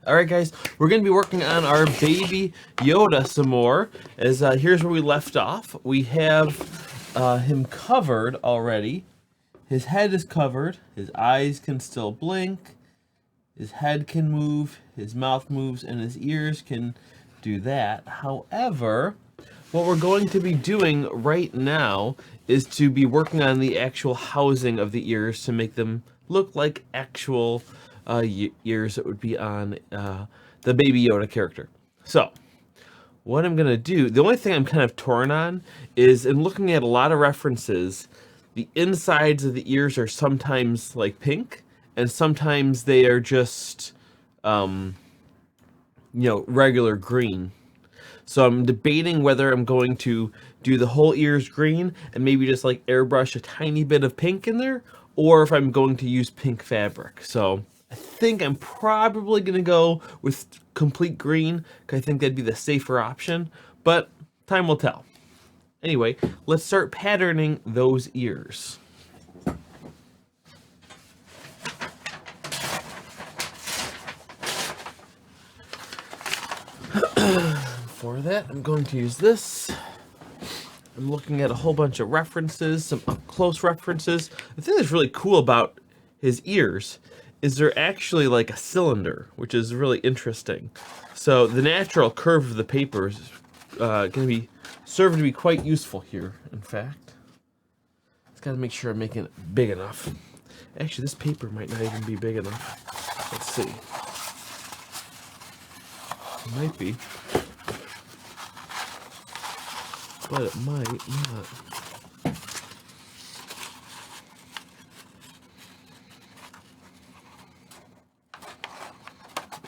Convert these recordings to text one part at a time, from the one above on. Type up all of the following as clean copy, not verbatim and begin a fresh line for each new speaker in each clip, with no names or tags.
Alright guys, we're going to be working on our baby Yoda some more, as here's where we left off. We have him covered already. His head is covered, his eyes can still blink, his head can move, his mouth moves, and his ears can do that. However, what we're going to be doing right now is to be working on the actual housing of the ears to make them look like actual ears that would be on the Baby Yoda character. So, what I'm going to do, the only thing I'm kind of torn on is in looking at a lot of references, the insides of the ears are sometimes like pink, and sometimes they are just, regular green. So I'm debating whether I'm going to do the whole ears green and maybe just like airbrush a tiny bit of pink in there, or if I'm going to use pink fabric. So I think I'm probably going to go with complete green, because I think that'd be the safer option, but time will tell. Anyway, let's start patterning those ears. For that, I'm going to use this. I'm looking at a whole bunch of references, some up-close references. The thing that's really cool about his ears is they're actually like a cylinder, which is really interesting. So the natural curve of the paper is going to be serving to be quite useful here, in fact. Just got to make sure I'm making it big enough. Actually, this paper might not even be big enough. Let's see. It might be. But it might not.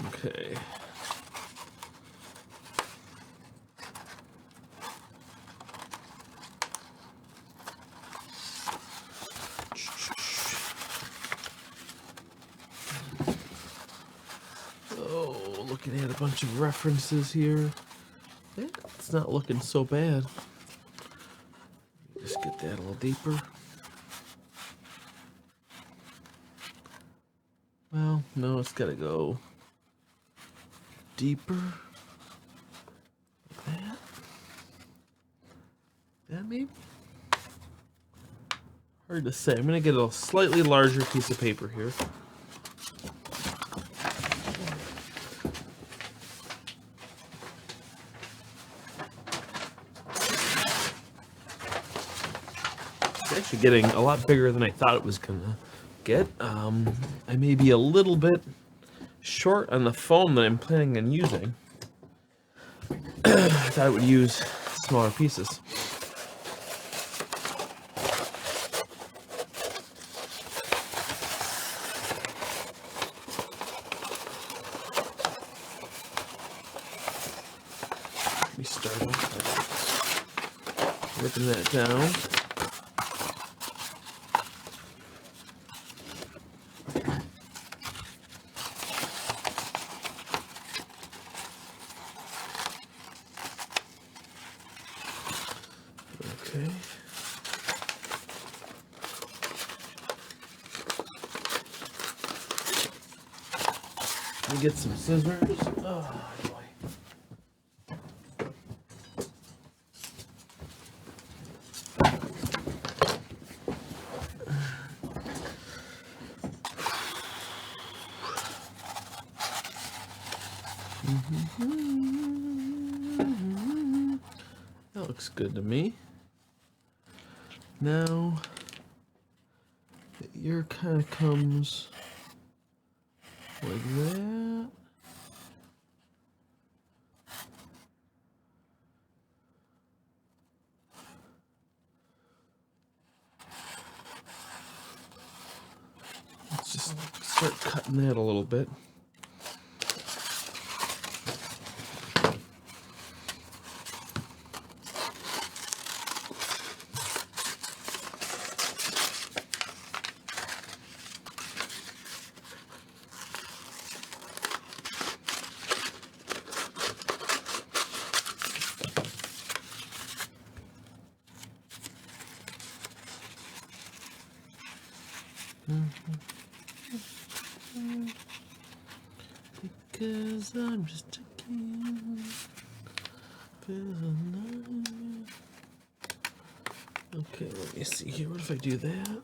Okay. Oh, looking at a bunch of references here. Yeah, it's not looking so bad. Just get that a little deeper. Well, no, it's gotta go deeper. Like that. That maybe? Hard to say. I'm gonna get a slightly larger piece of paper here. It's actually getting a lot bigger than I thought it was gonna get. I may be a little bit short on the foam that I'm planning on using. I thought I would use smaller pieces. Let me start off by ripping that down. Okay. Let me get some scissors. Oh boy. That looks good to me. Now, the ear kind of comes like that. Let's just start cutting that a little bit. 'cause I'm just a kid. Okay, let me see here. What if I do that?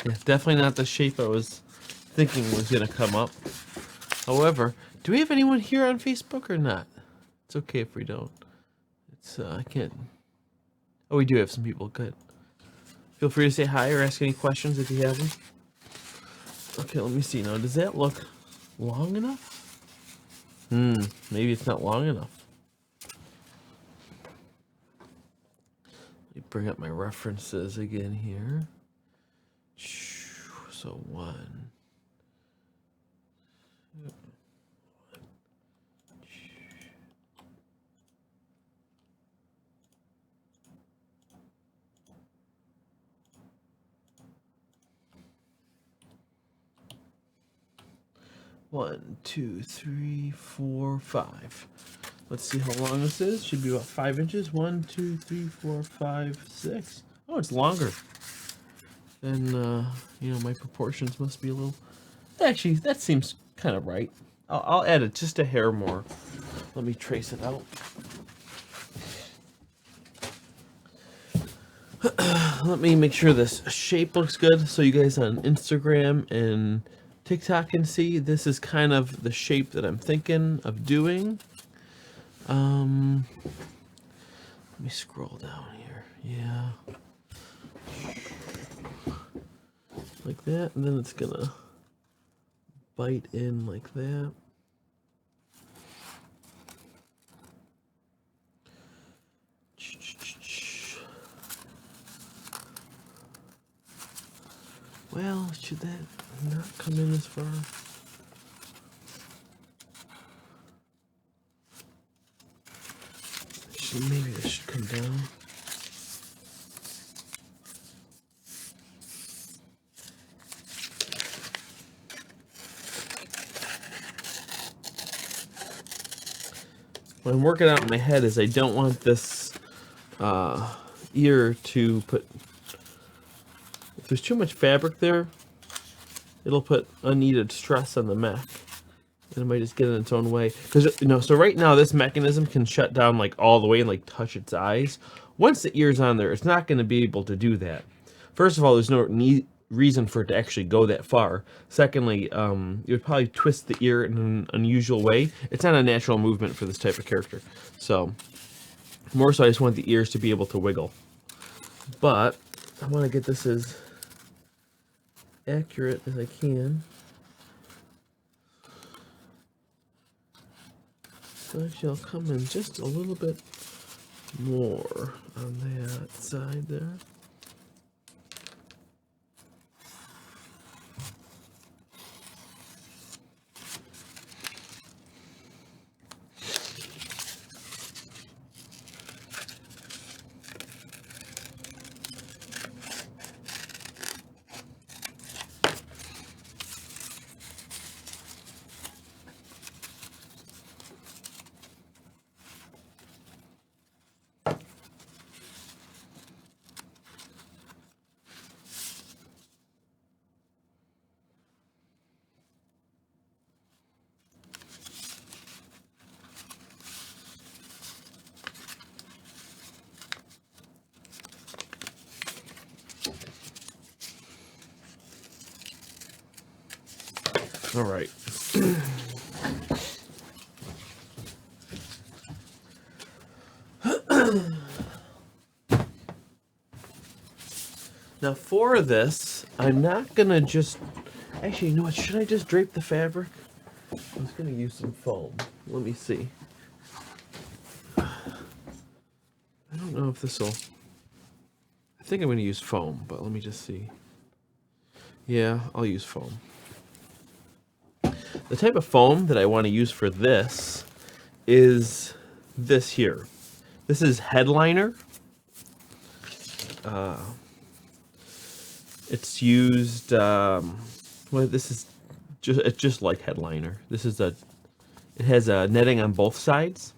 Yeah, definitely not the shape I was thinking was going to come up. However, do we have anyone here on Facebook or not? It's okay if we don't. It's I can't. Oh, we do have some people. Good. Feel free to say hi or ask any questions if you have them. Okay, let me see now. Does that look long enough? Maybe it's not long enough. Let me bring up my references again here. So 1. 1, 2, 3, 4, 5. Let's see how long this is. Should be about 5 inches. 1, 2, 3, 4, 5, 6. Oh, it's longer. Then, you know, my proportions must be a little... Actually, that seems kind of right. I'll add it just a hair more. Let me trace it out. Let me make sure this shape looks good so you guys on Instagram and TikTok can see. This is kind of the shape that I'm thinking of doing. Let me scroll down here. Yeah. Like that, and then it's gonna bite in like that. Well, should that not come in as far? Actually, maybe this should come down. What I'm working out in my head is I don't want this ear to put... If there's too much fabric there, it'll put unneeded stress on the mech. And it might just get in its own way. Because, you know, so right now this mechanism can shut down like all the way and like touch its eyes. Once the ear's on there, it's not going to be able to do that. First of all, there's no reason for it to actually go that far. Secondly, you would probably twist the ear in an unusual way. It's not a natural movement for this type of character. So, more so I just want the ears to be able to wiggle. But, I want to get this as accurate as I can. So actually I'll come in just a little bit more on that side there. All right. Now for this, I'm not gonna just... Actually, you know what? Should I just drape the fabric? I was gonna use some foam. Let me see. I don't know if this will... I think I'm gonna use foam, but let me just see. Yeah, I'll use foam. The type of foam that I want to use for this is this here. This is Headliner. It's used. Well, this is it's just like headliner. This is a. It has a netting on both sides.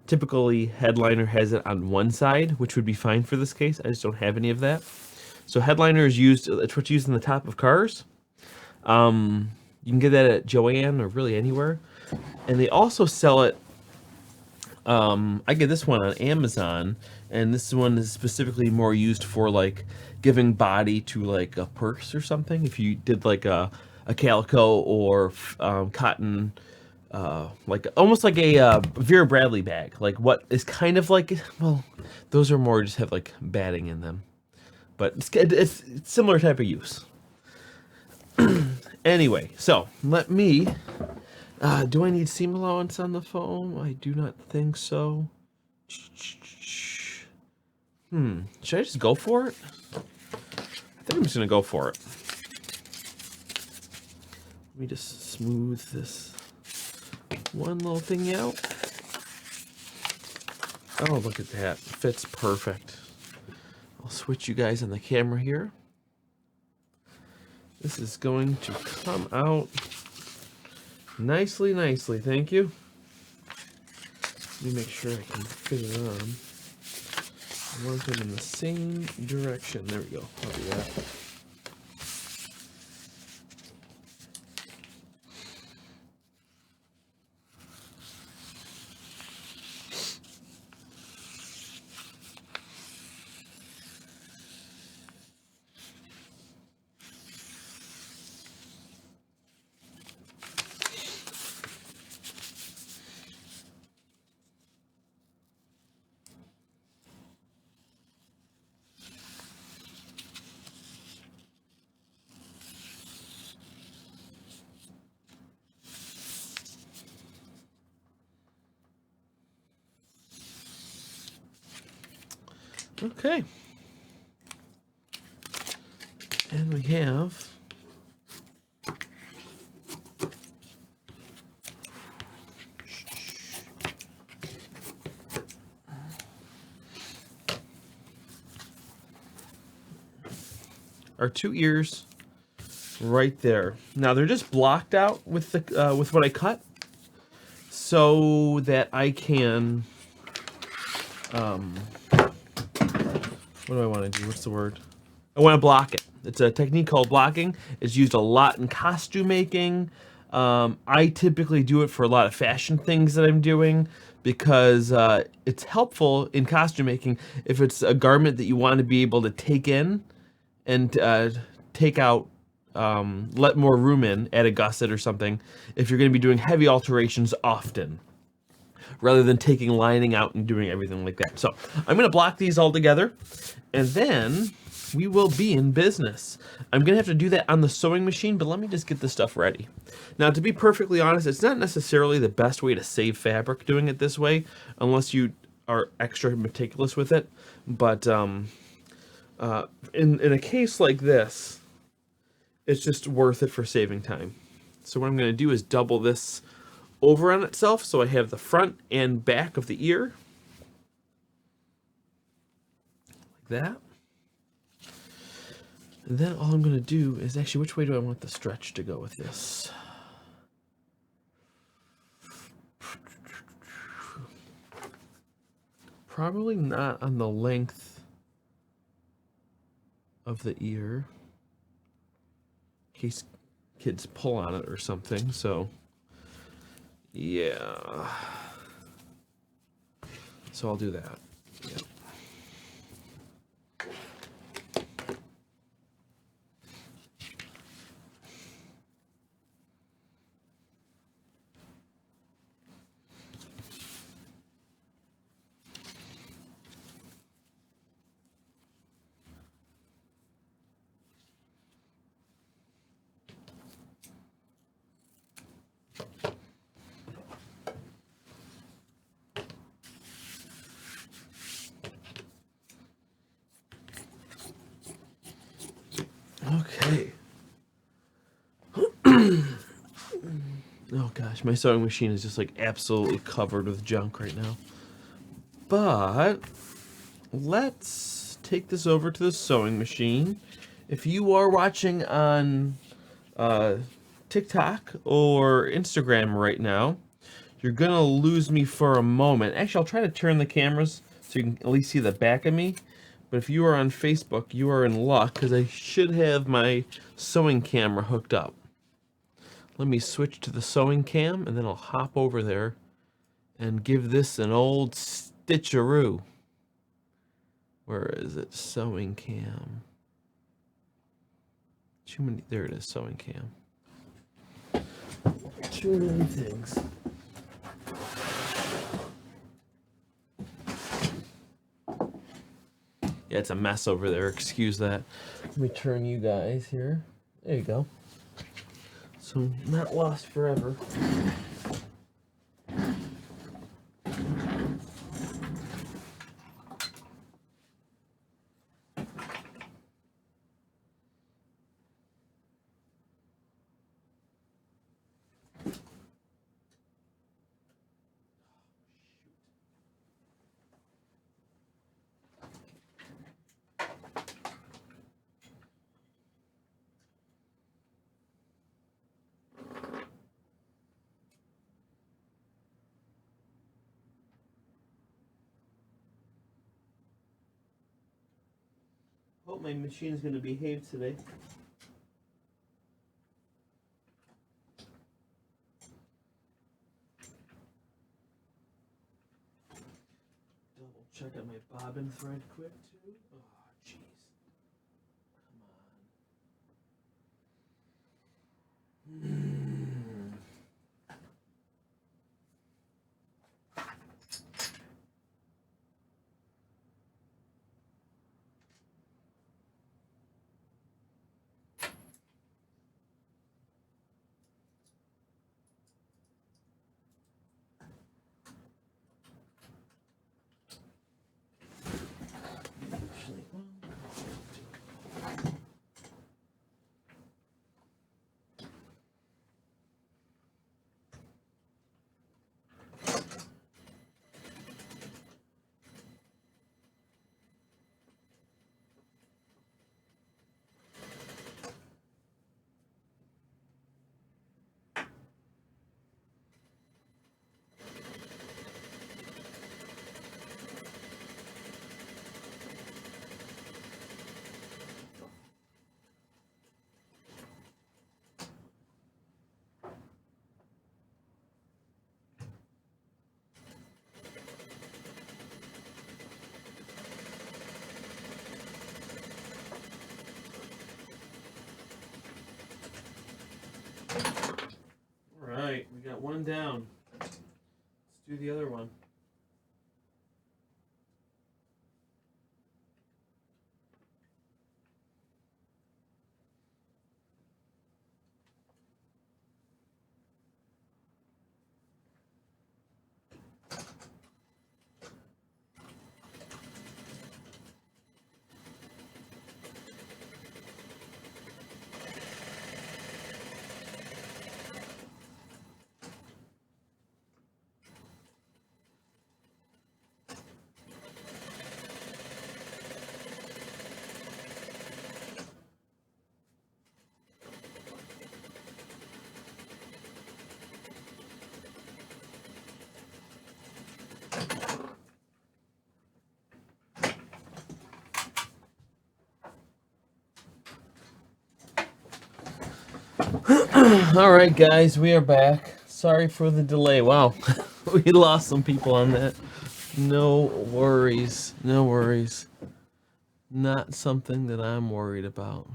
Typically, headliner has it on one side, which would be fine for this case. I just don't have any of that. So headliner is used. It's what's used in the top of cars. You can get that at Joann or really anywhere, and they also sell it. I get this one on Amazon, and this one is specifically more used for like giving body to like a purse or something. If you did like a calico or cotton, like almost like a Vera Bradley bag, like what is kind of like, well, those are more just have like batting in them, but it's similar type of use. Anyway, so let me. Do I need seam allowance on the foam? I do not think so. Should I just go for it? I think I'm just gonna go for it. Let me just smooth this one little thing out. Oh, look at that. Fits perfect. I'll switch you guys on the camera here. This is going to come out nicely, thank you. Let me make sure I can fit it on. I want them in the same direction. There we go. I'll do that. Okay. And we have our two ears right there. Now they're just blocked out with the with what I cut, so that I can what do I want to do? What's the word? I want to block it. It's a technique called blocking. It's used a lot in costume making. I typically do it for a lot of fashion things that I'm doing because it's helpful in costume making if it's a garment that you want to be able to take in and take out, let more room in at a gusset or something if you're going to be doing heavy alterations often, rather than taking lining out and doing everything like that. So I'm going to block these all together, and then we will be in business. I'm going to have to do that on the sewing machine, but let me just get this stuff ready. Now, to be perfectly honest, it's not necessarily the best way to save fabric doing it this way, unless you are extra meticulous with it. But in a case like this, it's just worth it for saving time. So what I'm going to do is double this over on itself, so I have the front and back of the ear like that. And then all I'm going to do is actually, which way do I want the stretch to go with this? Probably not on the length of the ear, in case kids pull on it or something. So yeah, so I'll do that. Yep. Okay. Oh gosh, my sewing machine is just like absolutely covered with junk right now. But let's take this over to the sewing machine If you are watching on TikTok or Instagram right now, you're going to lose me for a moment. Actually, I'll try to turn the cameras so you can at least see the back of me. But if you are on Facebook, you are in luck because I should have my sewing camera hooked up. Let me switch to the sewing cam and then I'll hop over there and give this an old stitcheroo. Where is it? Sewing cam. Too many. There it is. Sewing cam. Too many things. Yeah, it's a mess over there. Excuse that. Let me turn you guys here. There you go. So not lost forever. Hope my machine's going to behave today. Double check out my bobbin thread quick too. Oh, jeez. Come on. Alright, we got one down. Let's do the other one. Alright guys, we are back. Sorry for the delay. Wow, we lost some people on that. No worries, no worries. Not something that I'm worried about.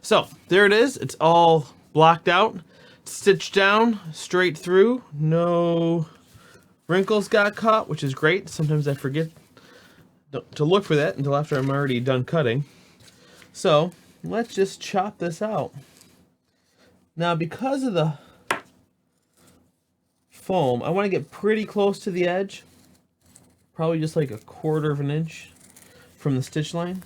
So, there it is. It's all blocked out, stitched down, straight through. No wrinkles got caught, which is great. Sometimes I forget to look for that until after I'm already done cutting. So, let's just chop this out. Now, because of the foam, I want to get pretty close to the edge. Probably just like 1/4 of an inch from the stitch line.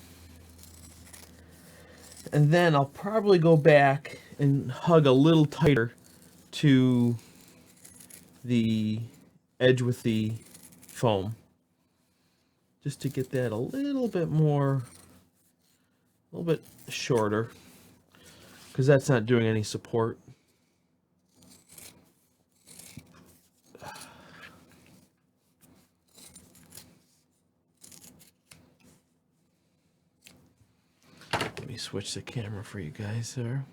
And then I'll probably go back and hug a little tighter to the edge with the foam. Just to get that a little bit more a little bit shorter because that's not doing any support. Let me switch the camera for you guys there.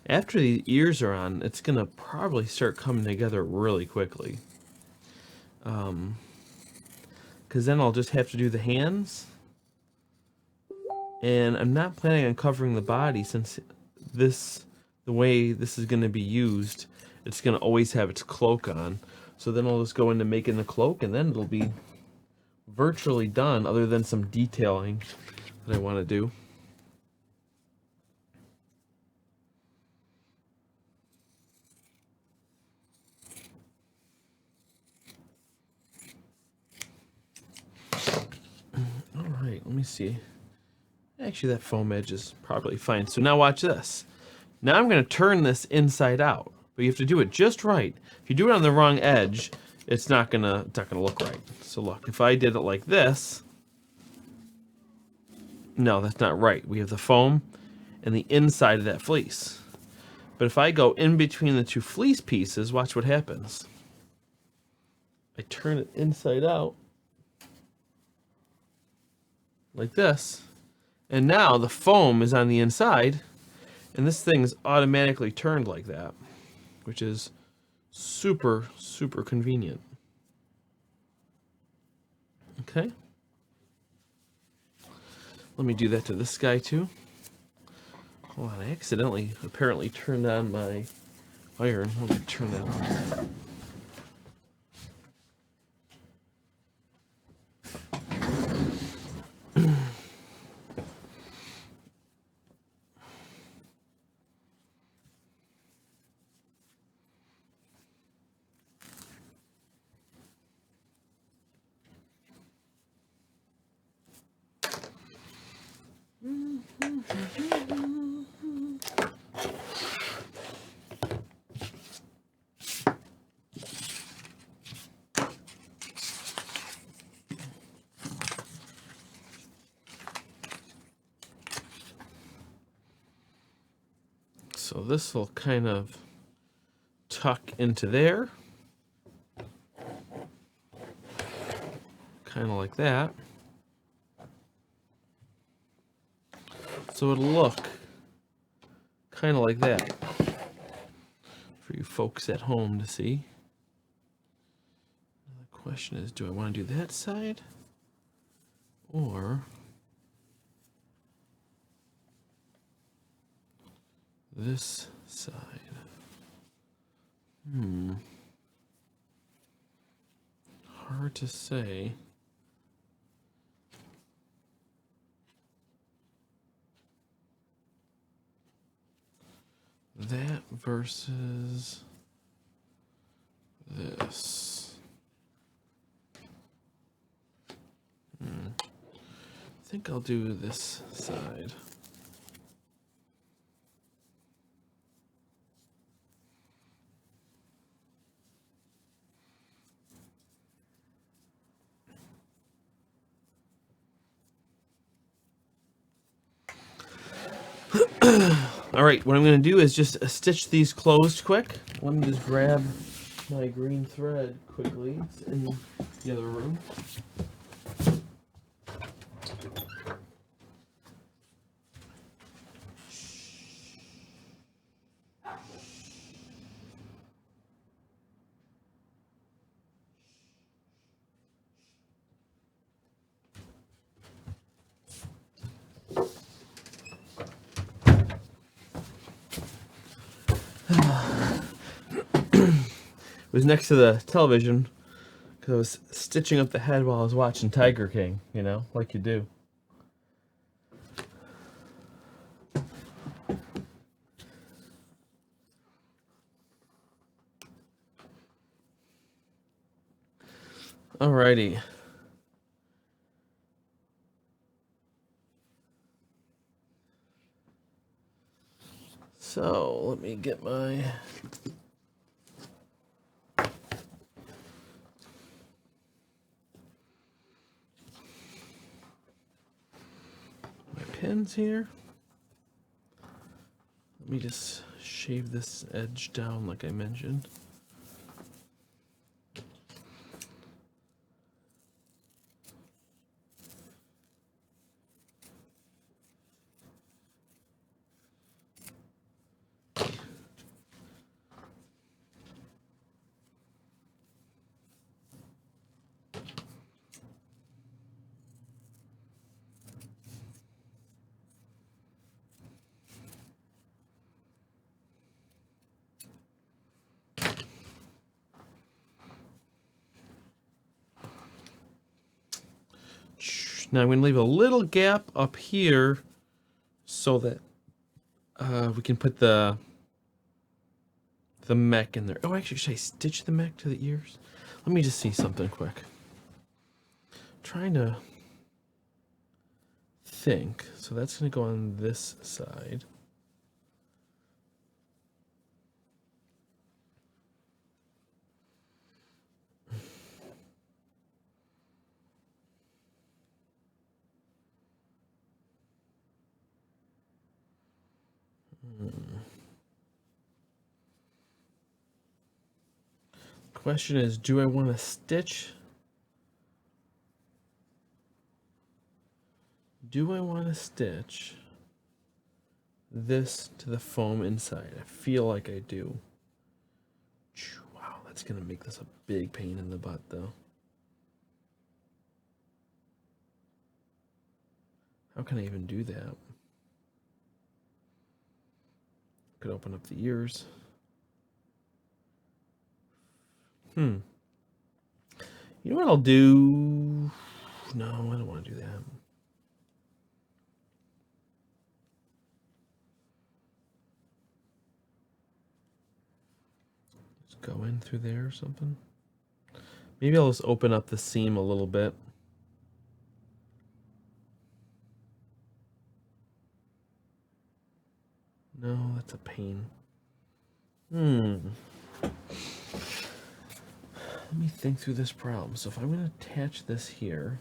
After the ears are on, it's going to probably start coming together really quickly. Because then I'll just have to do the hands. And I'm not planning on covering the body since the way this is going to be used, it's going to always have its cloak on. So then I'll just go into making the cloak and then it'll be virtually done other than some detailing that I want to do. Alright, let me see. Actually, that foam edge is probably fine. So now watch this. Now I'm going to turn this inside out. But you have to do it just right. If you do it on the wrong edge, it's not gonna look right. So look, if I did it like this, no, that's not right. We have the foam and the inside of that fleece. But if I go in between the two fleece pieces, watch what happens. I turn it inside out like this, and now the foam is on the inside, and this thing is automatically turned like that, which is super, super convenient. Okay. Let me do that to this guy too. Hold on, I accidentally apparently turned on my iron. Let me turn that on. So this will kind of tuck into there, kind of like that. So it'll look kind of like that for you folks at home to see. The question is, do I want to do that side or this side? Hard to say. That versus this. I think I'll do this side. All right, what I'm going to do is just stitch these closed quick. Let me just grab my green thread quickly. It's in the other room. It was next to the television because I was stitching up the head while I was watching Tiger King, you know, like you do. Alrighty. So let me get my pins here. Let me just shave this edge down like I mentioned. Now I'm going to leave a little gap up here so that we can put the mech in there. Oh, actually, should I stitch the mech to the ears? Let me just see something quick. Trying to think. So that's going to go on this side. Question is, do I want to stitch? Do I want to stitch this to the foam inside? I feel like I do. Wow, that's going to make this a big pain in the butt, though. How can I even do that? Could open up the ears. You know what I'll do? No, I don't want to do that. Just go in through there or something. Maybe I'll just open up the seam a little bit. No, that's a pain. Let me think through this problem. So if I'm going to attach this here,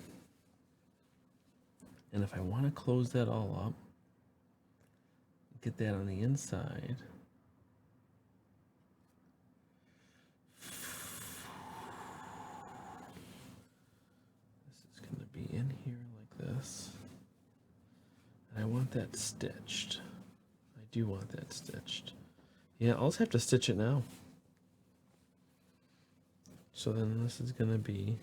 and if I want to close that all up, get that on the inside. This is going to be in here like this. And I want that stitched. I do want that stitched. Yeah, I'll just have to stitch it now. So then this is going to be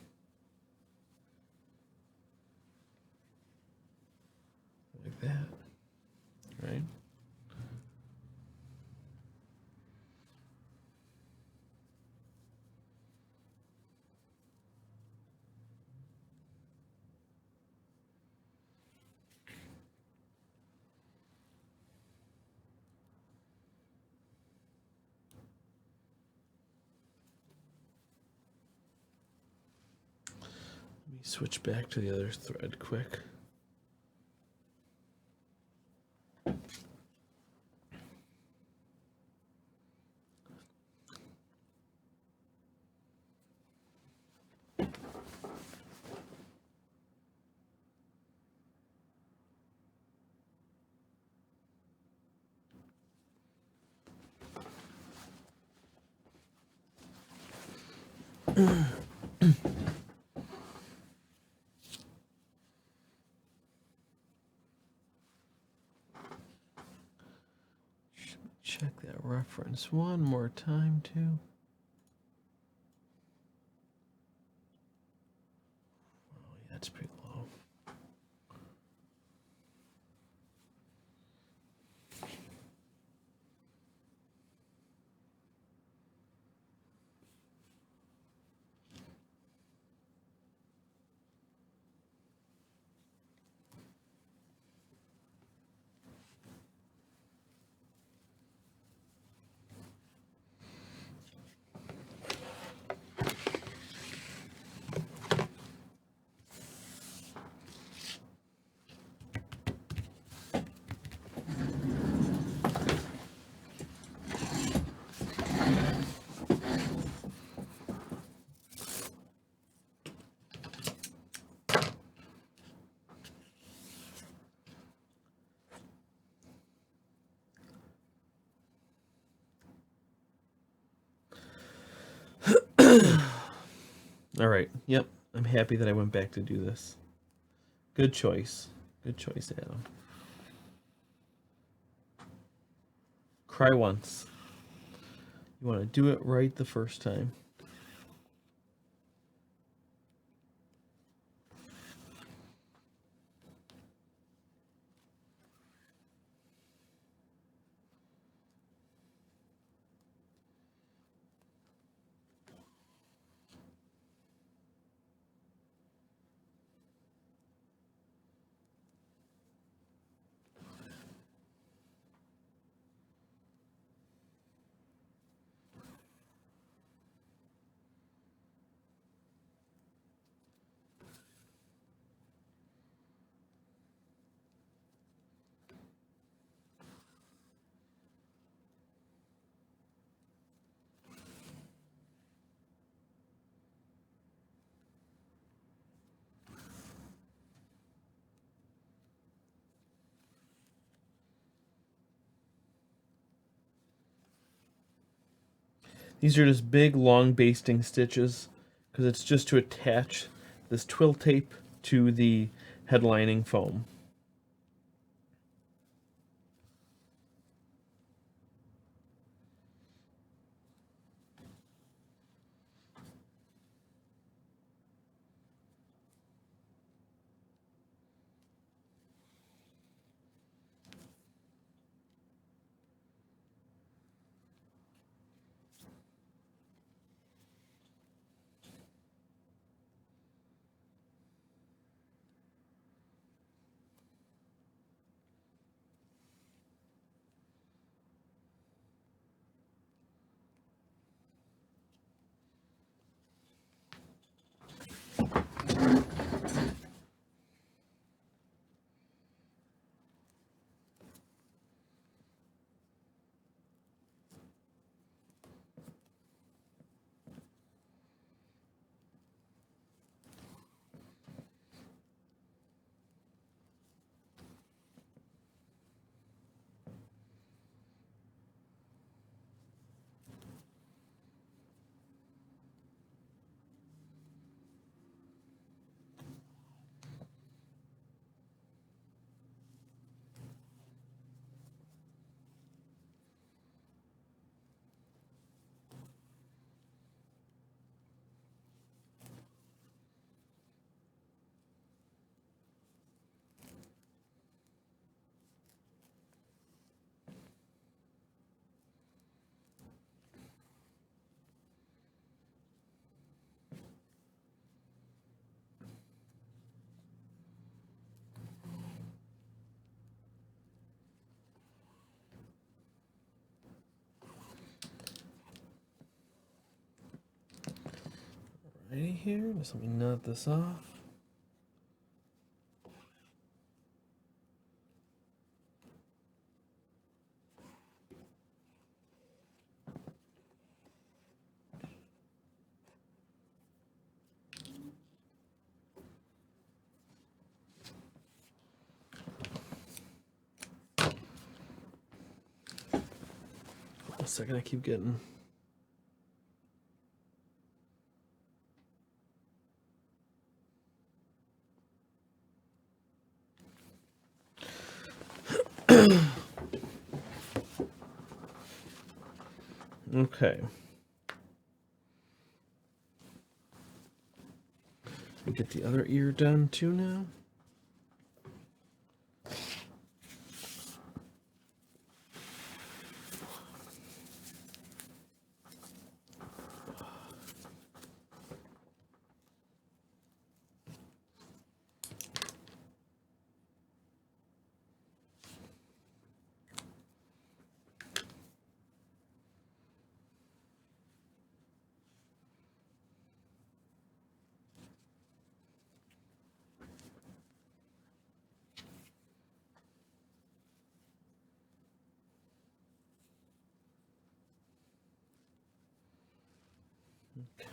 like that, right? Let me switch back to the other thread quick. Check that reference one more time too. Oh yeah, it's pretty low. All right. Yep. I'm happy that I went back to do this. Good choice. Good choice, Adam. Cry once. You want to do it right the first time. These are just big, long basting stitches because it's just to attach this twill tape to the headlining foam. Right here, just let me knot this off. A second, I keep getting. Okay. We get the other ear done too now.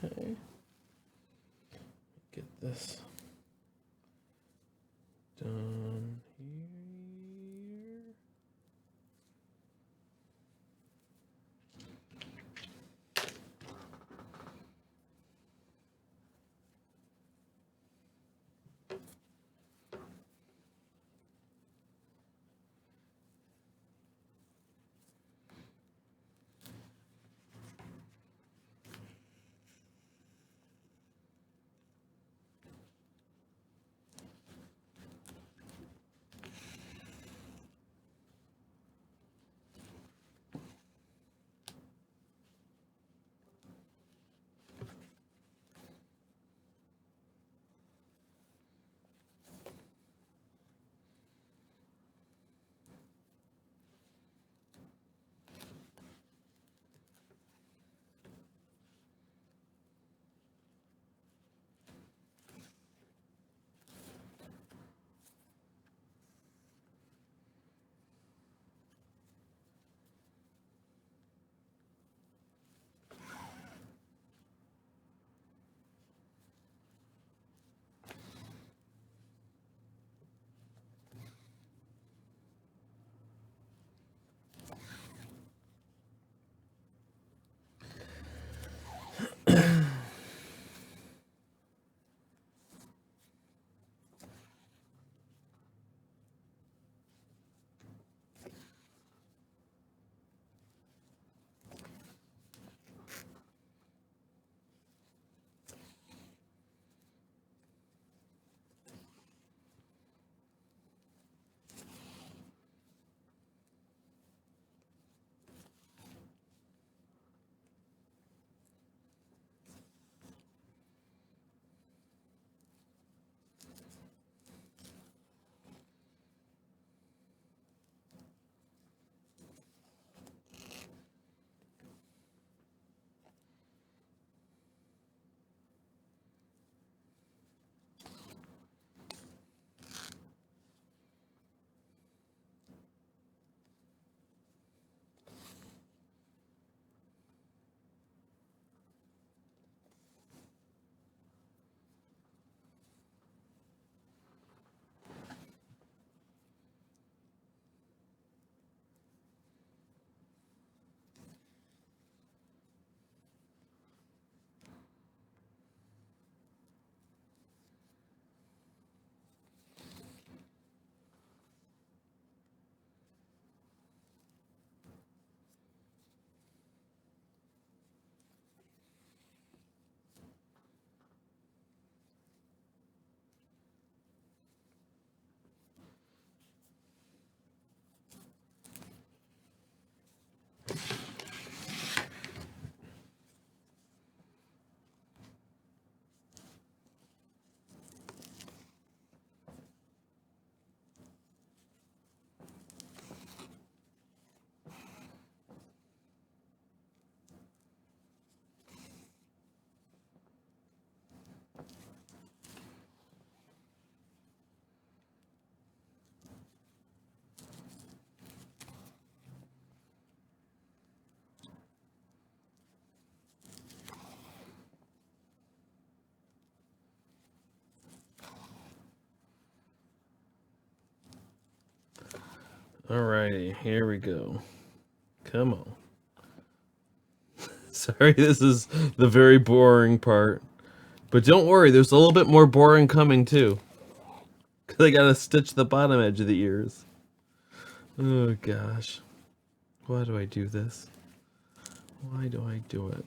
Okay. Get this done here. Alrighty, here we go. Come on. Sorry, this is the very boring part. But don't worry, there's a little bit more boring coming too. Because I gotta stitch the bottom edge of the ears. Oh gosh. Why do I do this? Why do I do it?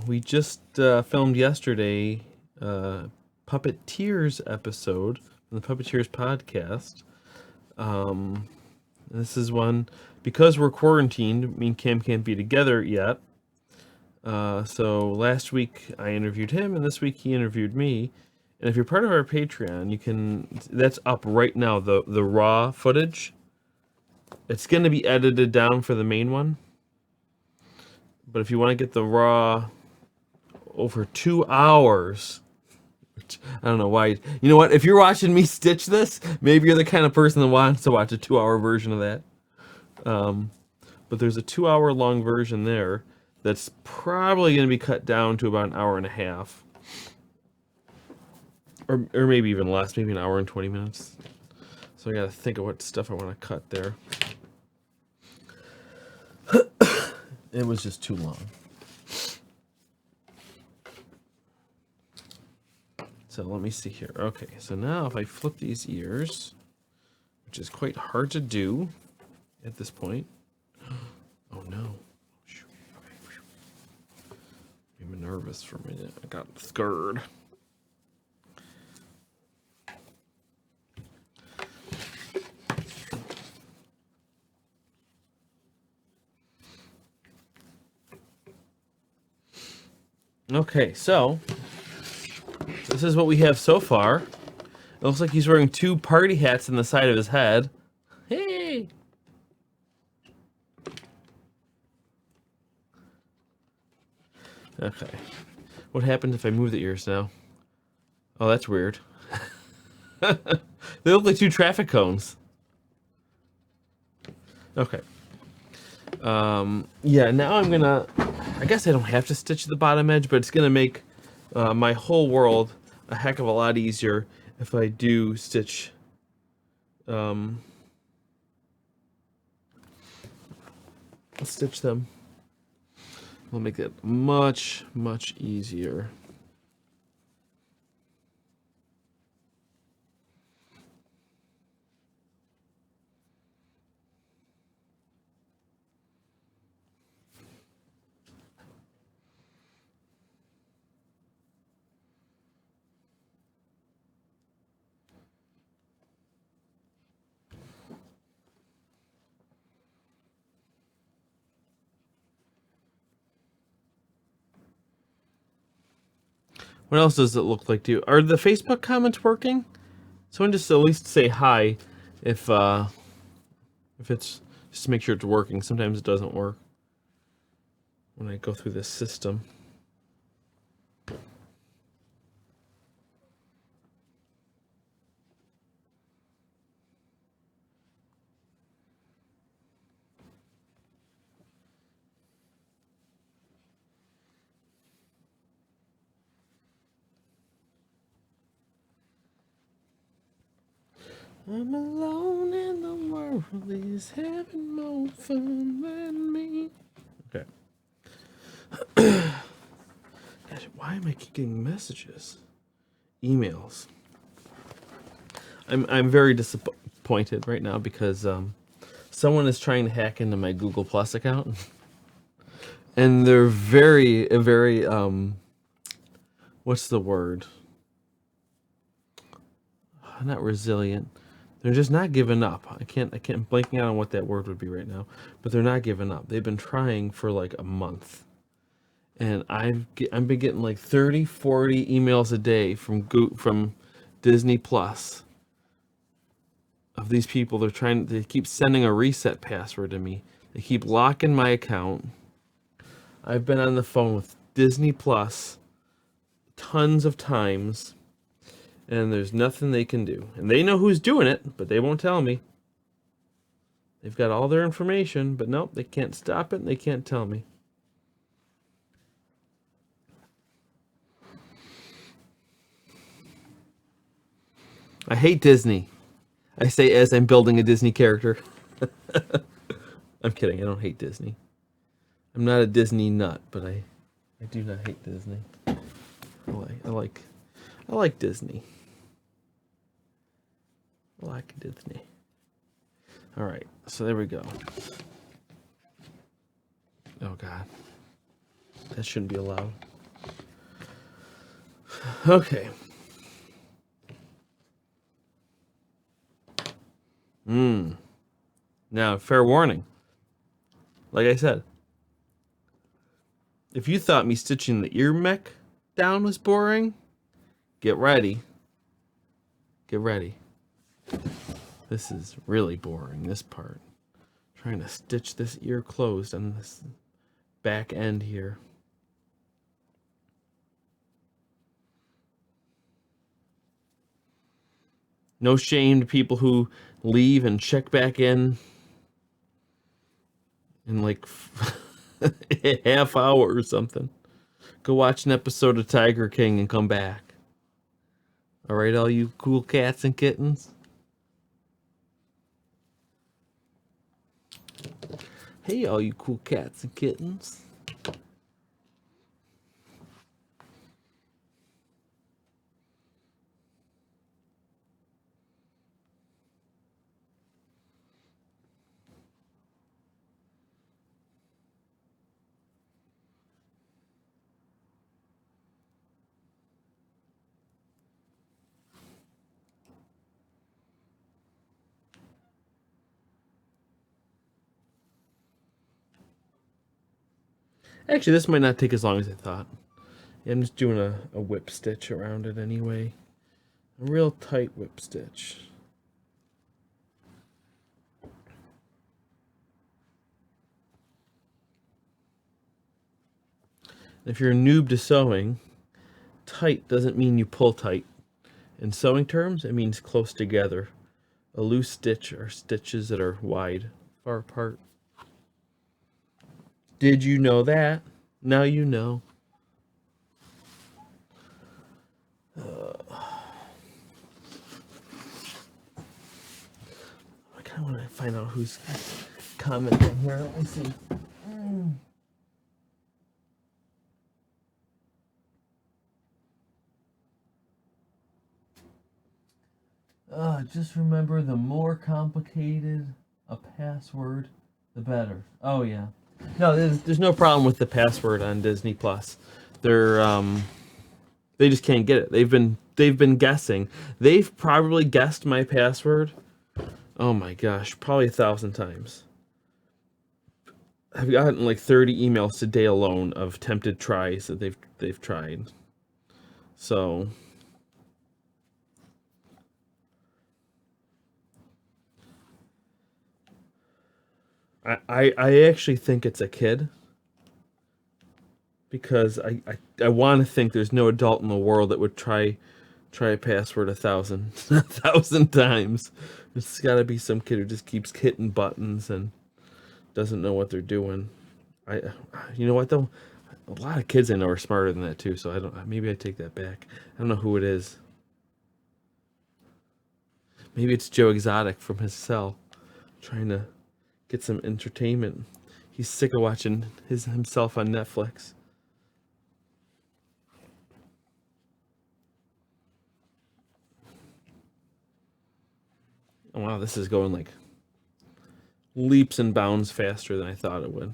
We just filmed yesterday Puppeteers episode from the Puppeteers podcast. This is one, because we're quarantined, me and Cam can't be together yet. So last week I interviewed him, and this week he interviewed me. And if you're part of our Patreon, you can, that's up right now, the raw footage. It's going to be edited down for the main one. But if you want to get the raw over 2 hours, which I don't know why. You know what? If you're watching me stitch this, maybe you're the kind of person that wants to watch a 2-hour version of that. But there's a 2-hour long version there that's probably going to be cut down to about an hour and a half. Or maybe even less, maybe an hour and 20 minutes. So I got to think of what stuff I want to cut there. It was just too long. So let me see here. Okay, so now if I flip these ears, which is quite hard to do at this point. Oh no. I'm nervous for a minute. I got scared. Okay, so this is what we have so far. It looks like he's wearing 2 party hats in the side of his head. Hey! Okay. What happens if I move the ears now? Oh, that's weird. They look like 2 traffic cones. Okay. Yeah, now I'm gonna... I guess I don't have to stitch the bottom edge, but it's gonna make my whole world a heck of a lot easier if I do stitch stitch them. It'll make it much easier. What else does it look like to you? Are the Facebook comments working? Someone just at least say hi if it's, just to make sure it's working. Sometimes it doesn't work when I go through this system. I'm alone and the world is having more fun than me. Okay. Gosh, why am I keep getting messages? Emails. I'm very disappointed right now because someone is trying to hack into my Google Plus account. And they're very what's the word? Not resilient. They're just not giving up. I can't I'm blanking out on what that word would be right now, but they're not giving up. They've been trying for like a month. And I've been getting like 30, 40 emails a day from Disney Plus of these people. They keep sending a reset password to me. They keep locking my account. I've been on the phone with Disney Plus tons of times. And there's nothing they can do. And they know who's doing it, but they won't tell me. They've got all their information, but nope, they can't stop it and they can't tell me. I hate Disney. I say as I'm building a Disney character. I'm kidding. I don't hate Disney. I'm not a Disney nut, but I do not hate Disney. I like Disney. I like Disney. All right, so there we go. Oh God, that shouldn't be allowed. Okay. Now, fair warning. Like I said, if you thought me stitching the ear mech down was boring, get ready. Get ready. This is really boring, this part. Trying to stitch this ear closed on this back end here. No shame to people who leave and check back in like a half hour or something. Go watch an episode of Tiger King and come back. All right, all you cool cats and kittens. Hey, all you cool cats and kittens. Actually, this might not take as long as I thought. I'm just doing a whip stitch around it anyway. A real tight whip stitch. If you're a noob to sewing, tight doesn't mean you pull tight. In sewing terms, it means close together. A loose stitch are stitches that are wide, far apart. Did you know that? Now you know. I kind of want to find out who's commenting here. Let me see. Just remember, the more complicated a password, the better. Oh yeah. No, there's no problem with the password on Disney Plus. They just can't get it. They've been guessing. They've probably guessed my password. Oh my gosh, probably 1,000 times. I've gotten like 30 emails today alone of attempted tries that they've tried. So I actually think it's a kid, because I want to think there's no adult in the world that would try a password 1,000 1,000 times. It's got to be some kid who just keeps hitting buttons and doesn't know what they're doing. You know what though? A lot of kids I know are smarter than that too. So I don't. Maybe I take that back. I don't know who it is. Maybe it's Joe Exotic from his cell, trying to get some entertainment. He's sick of watching himself on Netflix. Oh, wow, this is going like leaps and bounds faster than I thought it would.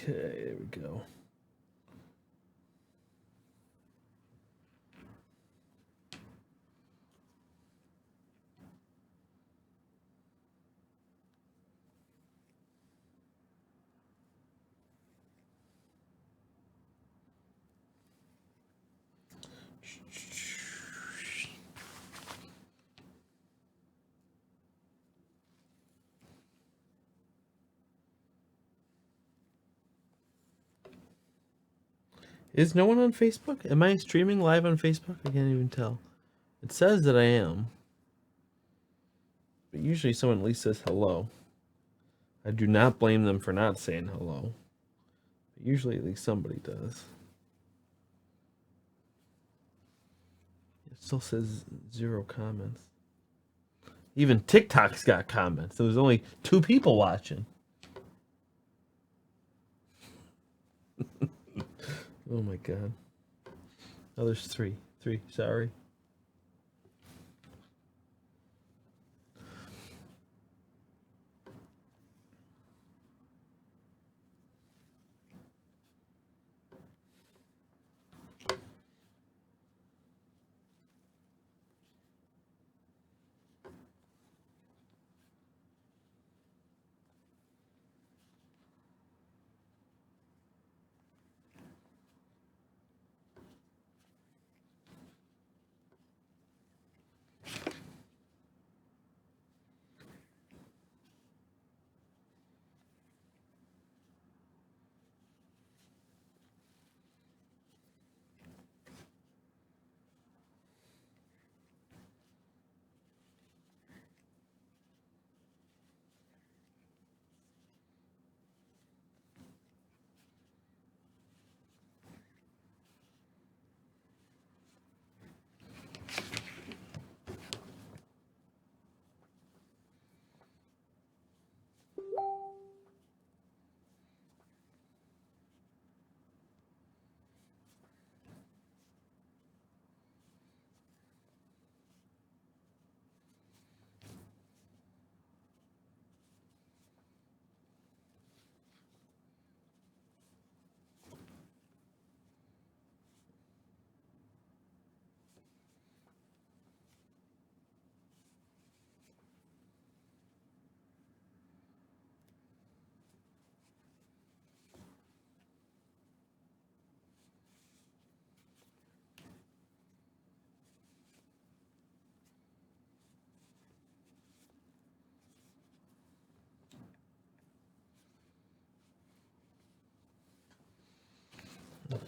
Okay, there we go. Is no one on Facebook? Am I streaming live on Facebook? I can't even tell. It says that I am. But usually someone at least says hello. I do not blame them for not saying hello. But usually at least somebody does. It still says 0 comments. Even TikTok's got comments. There was only 2 people watching. Oh my god. Oh, there's 3. 3, sorry.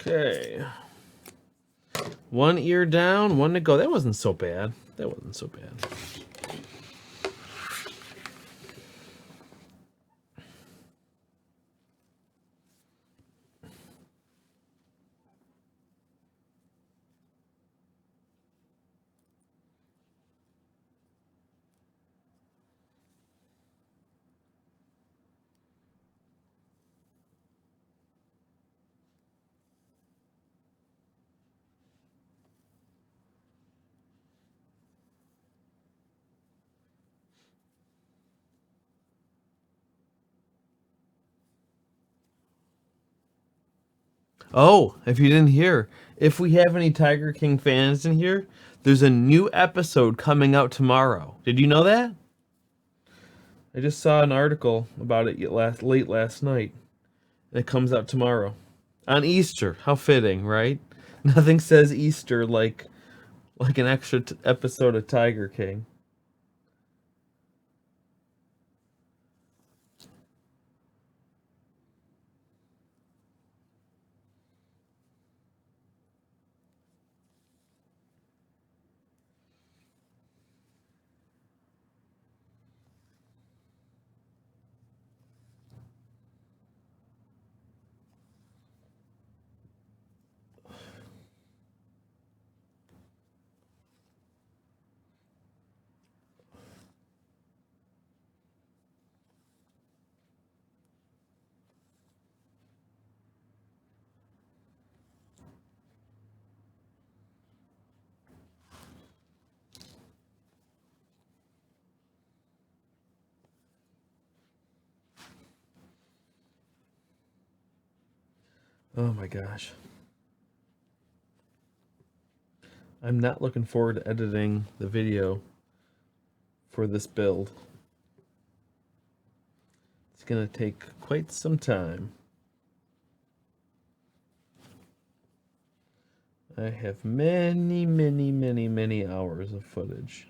Okay. 1 ear down, 1 to go. That wasn't so bad. That wasn't so bad. Oh, if you didn't hear, if we have any Tiger King fans in here, there's a new episode coming out tomorrow. Did you know that? I just saw an article about it late last night. And it comes out tomorrow. On Easter. How fitting, right? Nothing says Easter like an extra episode of Tiger King. Oh my gosh. I'm not looking forward to editing the video for this build. It's going to take quite some time. I have many, many, many, many hours of footage.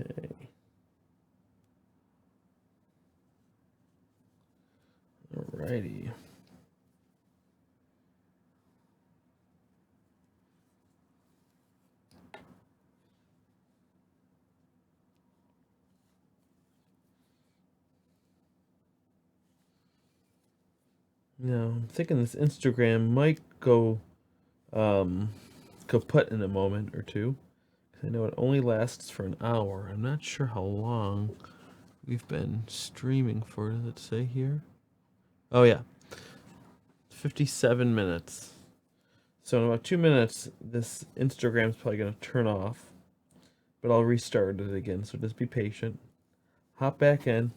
Okay. Alrighty. Now, I'm thinking this Instagram might go kaput in a moment or two. I know it only lasts for an hour. I'm not sure how long we've been streaming for. Does it say here? Oh yeah, 57 minutes. So in about 2 minutes, this Instagram's probably gonna turn off, but I'll restart it again. So just be patient. Hop back in,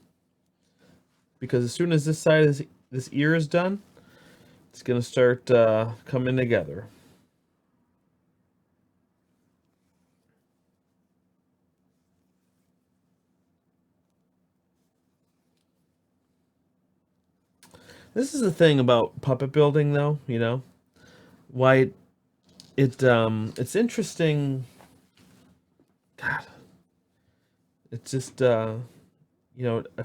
because as soon as this side is this ear is done, it's gonna start coming together. This is the thing about puppet building, though. You know why it's interesting. God, it's just a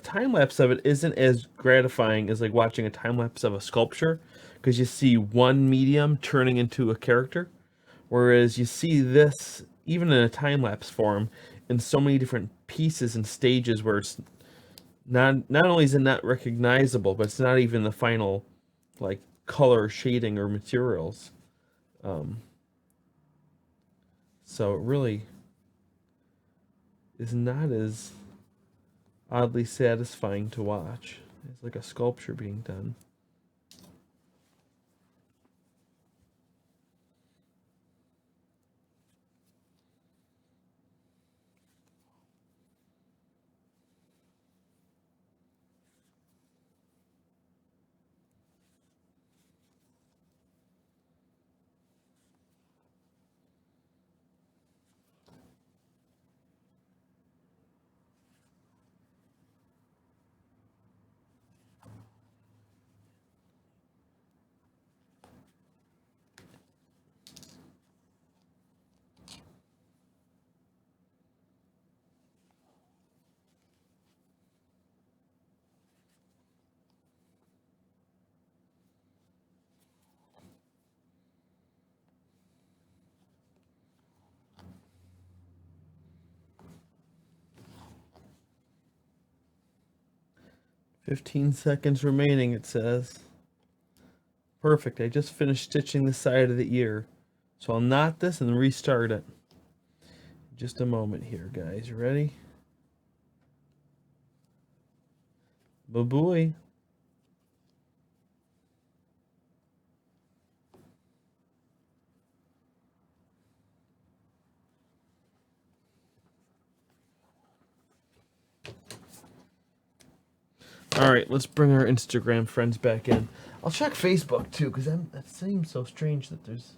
time lapse of it isn't as gratifying as like watching a time lapse of a sculpture, because you see one medium turning into a character, whereas you see this even in a time lapse form in so many different pieces and stages where it's not only is it not recognizable, but it's not even the final like color shading or materials. So it really is not as oddly satisfying to watch. It's like a sculpture being done. "15 seconds remaining," it says. Perfect. I just finished stitching the side of the ear. So I'll knot this and restart it. Just a moment here, guys. You ready? Bye-bye. All right, let's bring our Instagram friends back in. I'll check Facebook too, because that seems so strange that there's.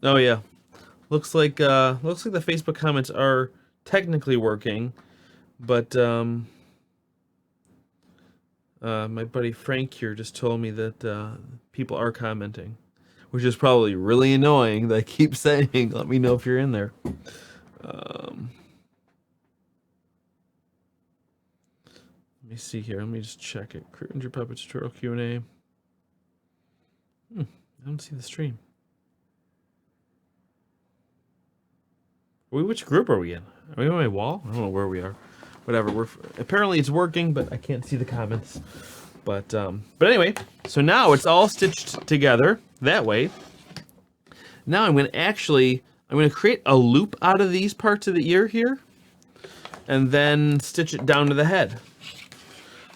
Oh yeah, looks like the Facebook comments are technically working, but my buddy Frank here just told me that people are commenting, which is probably really annoying. That I keep saying, "Let me know if you're in there." Let me see here. Let me just check it. Kreutinger Puppet Tutorial Q&A. I don't see the stream. Which group are we in? Are we on my wall? I don't know where we are. Whatever. Apparently it's working, but I can't see the comments. But anyway, so now it's all stitched together that way. Now I'm going to create a loop out of these parts of the ear here, and then stitch it down to the head.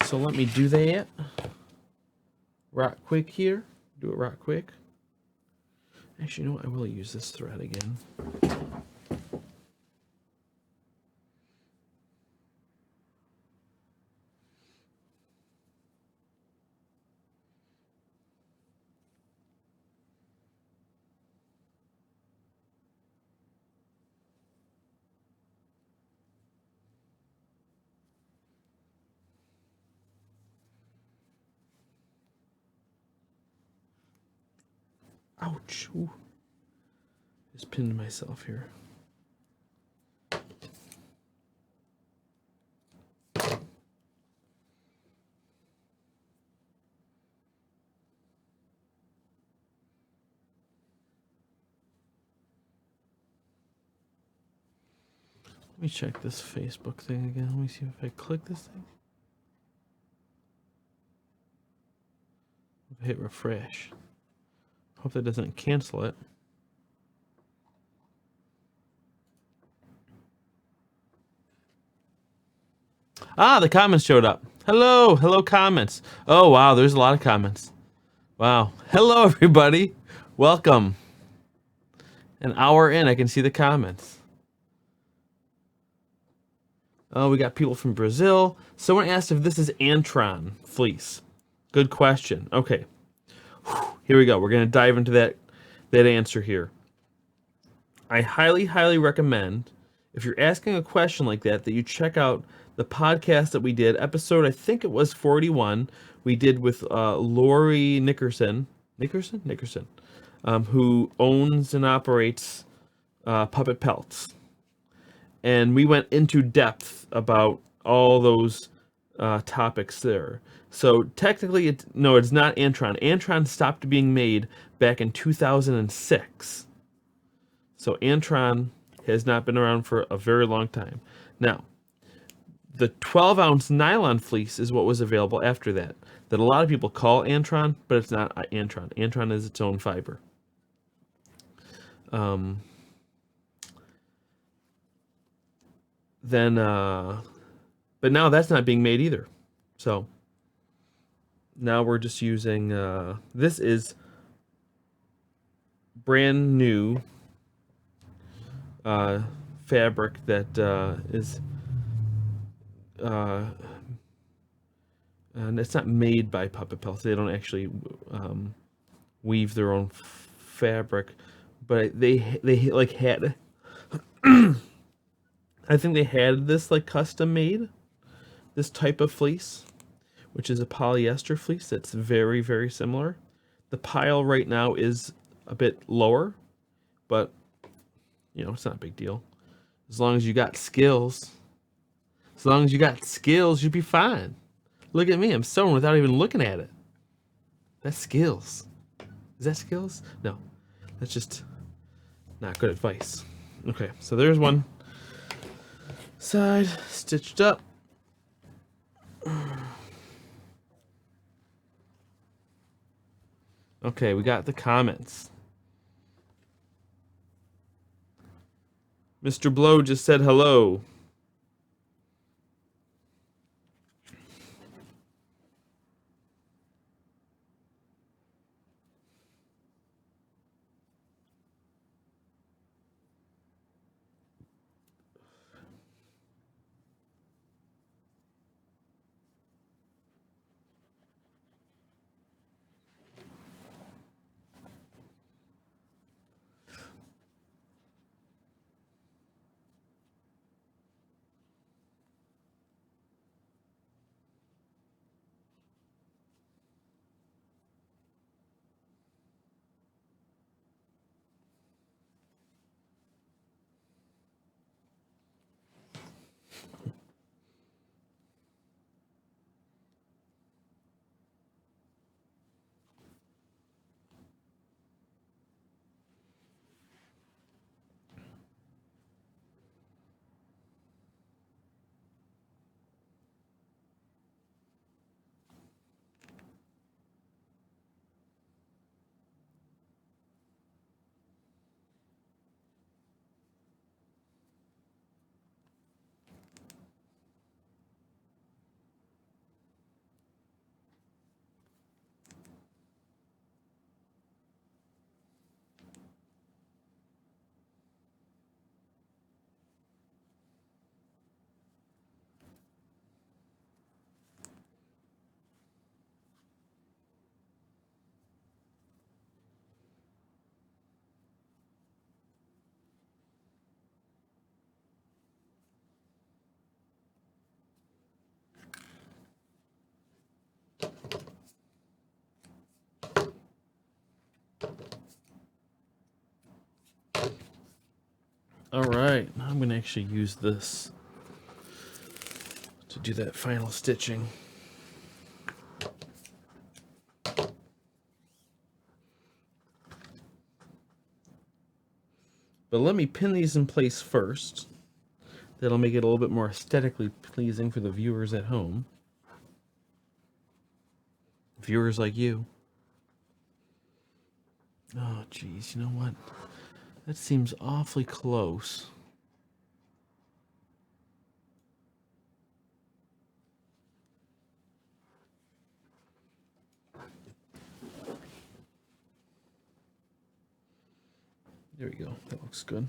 So let me do that. Rock quick here. Do it rock quick. Actually, you know what? I will use this thread again. Ouch. Ooh. Just pinned myself here. Let me check this Facebook thing again. Let me see if I click this thing. If I hit refresh. Hope that doesn't cancel it. Ah, the comments showed up. Hello comments. Oh wow, there's a lot of comments. Wow. Hello everybody. Welcome. An hour in, I can see the comments. Oh, we got people from Brazil. Someone asked if this is Antron fleece. Good question. Okay. Here we go. We're going to dive into that answer here. I highly recommend, if you're asking a question like that you check out the podcast that we did, episode, I think it was 41, we did with Lori Nickerson, who owns and operates Puppet Pelts. And we went into depth about all those topics there. So technically, it's not Antron. Antron stopped being made back in 2006. So Antron has not been around for a very long time. Now, the 12-ounce nylon fleece is what was available after that a lot of people call Antron, but it's not Antron. Antron is its own fiber. But now that's not being made either. So now we're just using, this is brand new fabric that is, and it's not made by Puppet Pelts. They don't actually weave their own fabric, but they like had, I think they had this like custom made, this type of fleece, which is a polyester fleece that's very similar. The pile right now is a bit lower, but it's not a big deal. As long as you got skills. As long as you got skills, you'd be fine. Look at me, I'm sewing without even looking at it. That's skills. Is that skills? No, that's just not good advice. Okay, so there's one side stitched up. Okay, we got the comments. Mr. Blow just said hello. All right, now I'm going to actually use this to do that final stitching. But let me pin these in place first. That'll make it a little bit more aesthetically pleasing for the viewers at home. Viewers like you. Oh, geez, you know what? That seems awfully close. There we go. That looks good.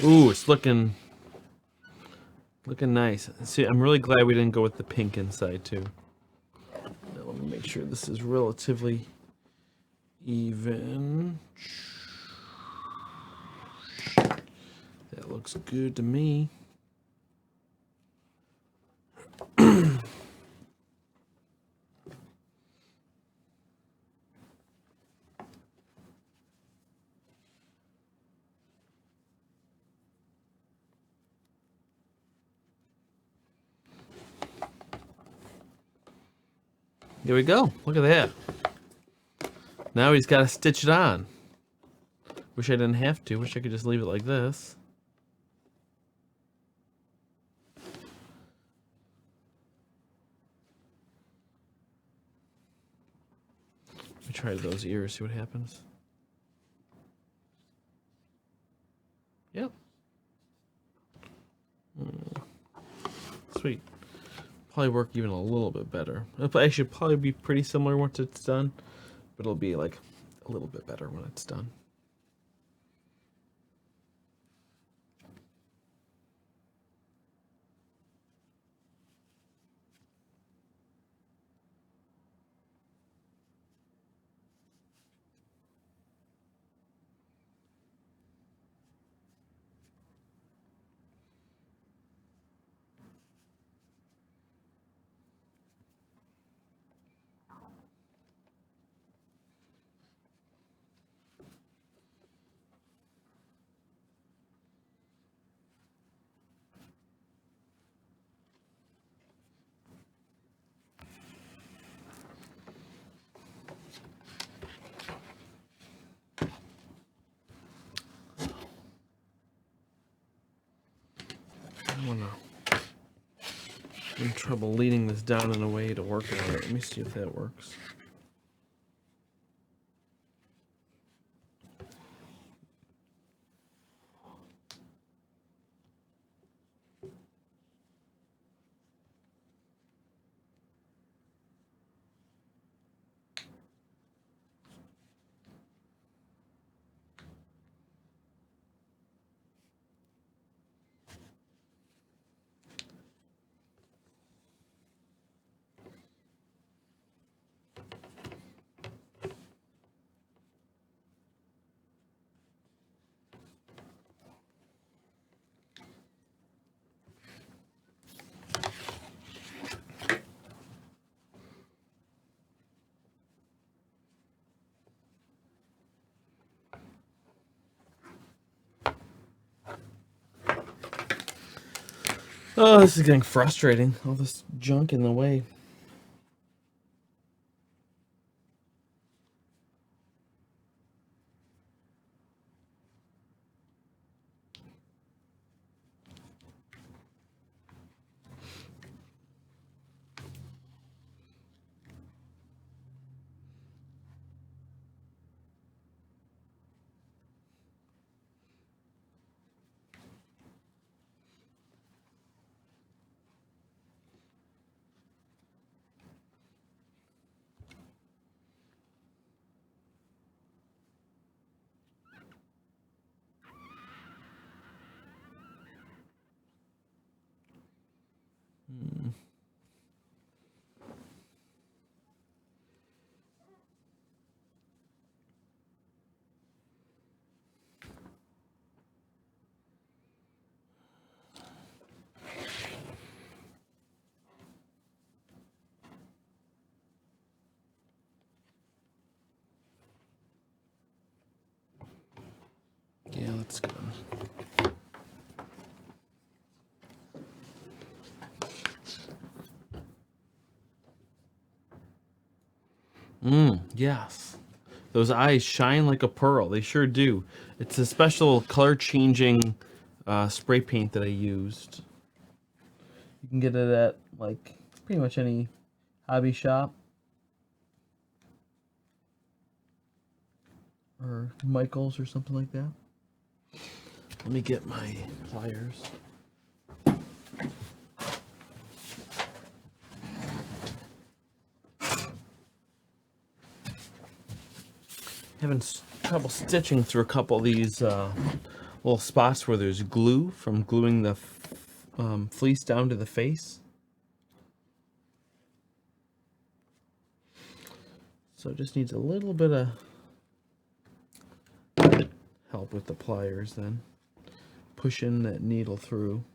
Ooh, it's looking nice. See, I'm really glad we didn't go with the pink inside too. Now, let me make sure this is relatively even. That looks good to me. Here we go. Look at that. Now he's got to stitch it on. Wish I didn't have to. Wish I could just leave it like this. Let me try those ears, see what happens. Yep. Sweet. Probably work even a little bit better. It'll actually probably be pretty similar once it's done, but it'll be like a little bit better when it's done. I'm in trouble leaning this down in a way to work on it. Let me see if that works. Oh, this is getting frustrating. All this junk in the way. Yes. Those eyes shine like a pearl. They sure do. It's a special color changing spray paint that I used. You can get it at like pretty much any hobby shop or Michael's or something like that. Let me get my pliers. Having trouble stitching through a couple of these little spots where there's glue from gluing the fleece down to the face. So it just needs a little bit of help with the pliers then. Pushing that needle through.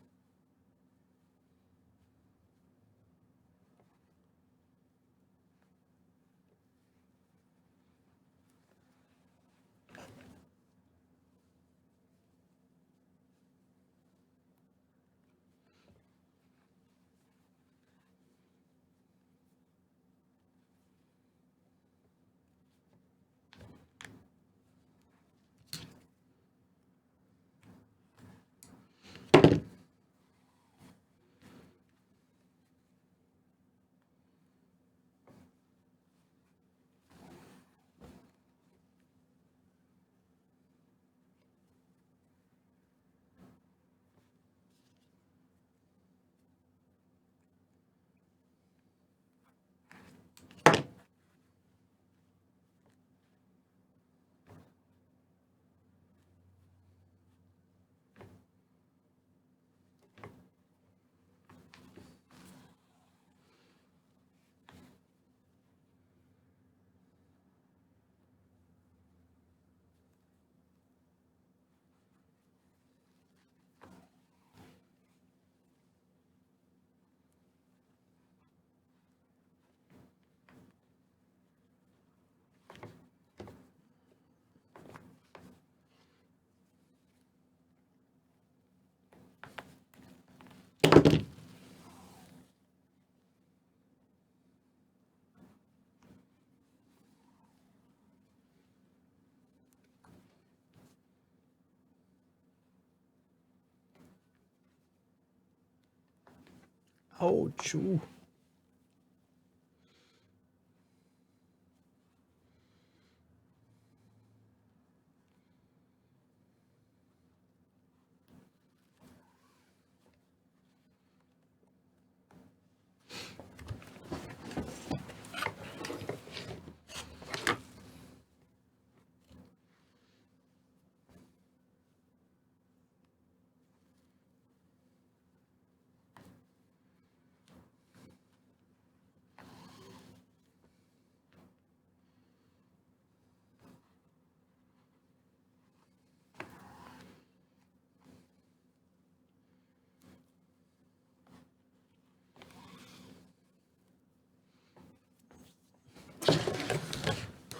Ouch. Ooh.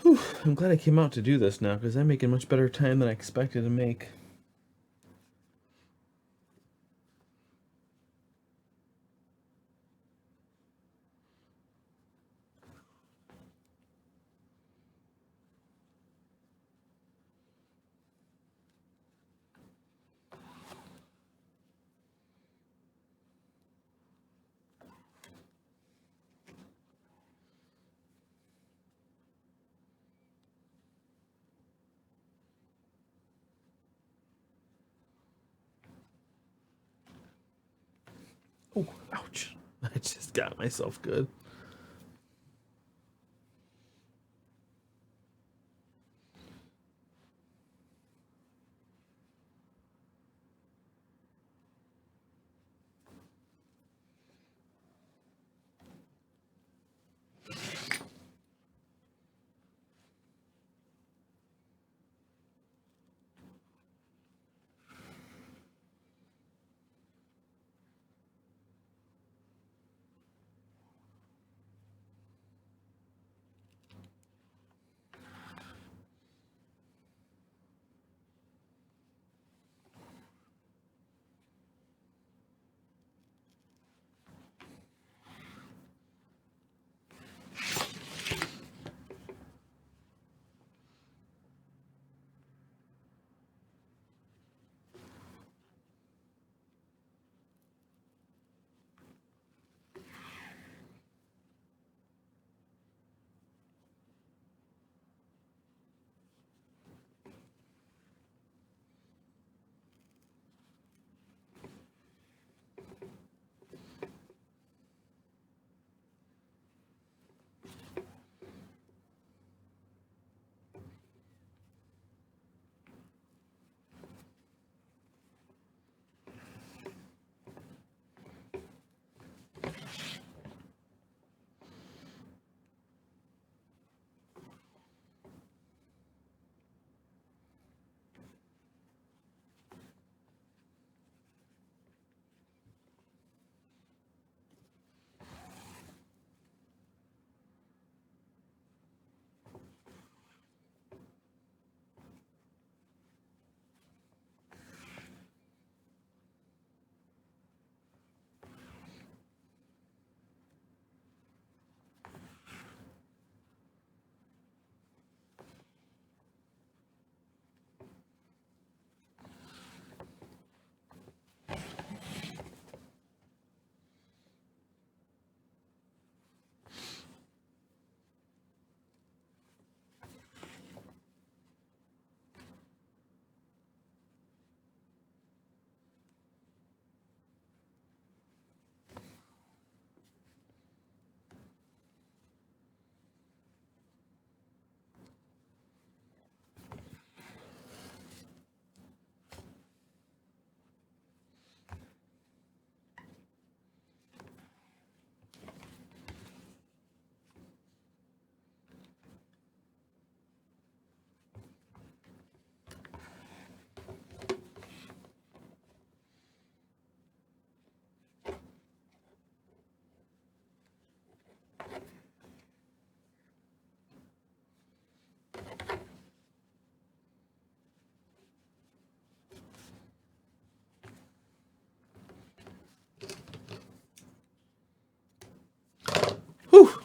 Whew, I'm glad I came out to do this now because I'm making much better time than I expected to make. Oh, ouch. I just got myself good.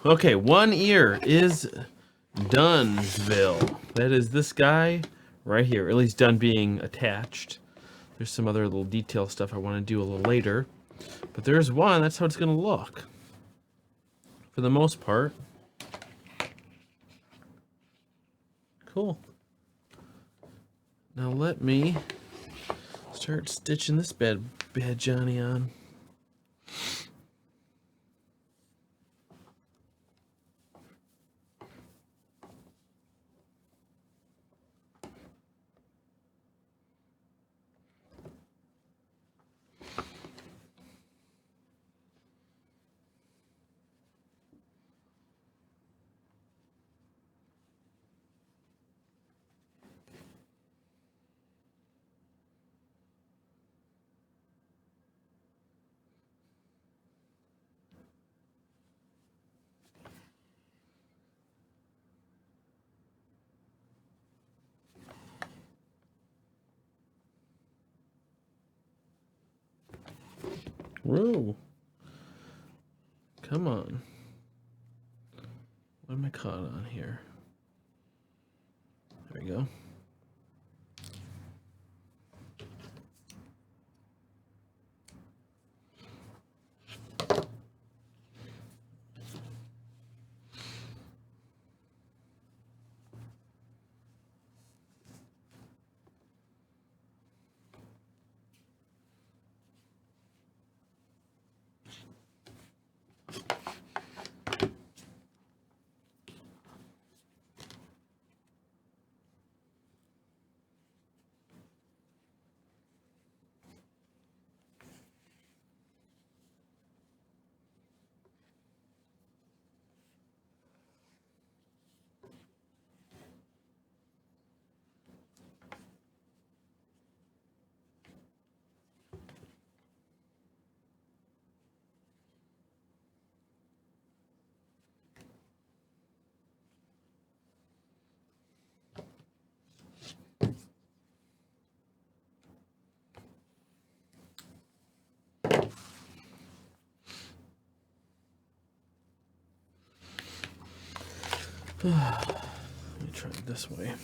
Okay, one ear is Dunsville. That is this guy right here, at least done being attached. There's some other little detail stuff I want to do a little later. But there's one, that's how it's going to look. For the most part. Cool. Now let me start stitching this bad Johnny on. Whoa. Come on. What am I caught on here? There we go. Let me try it this way.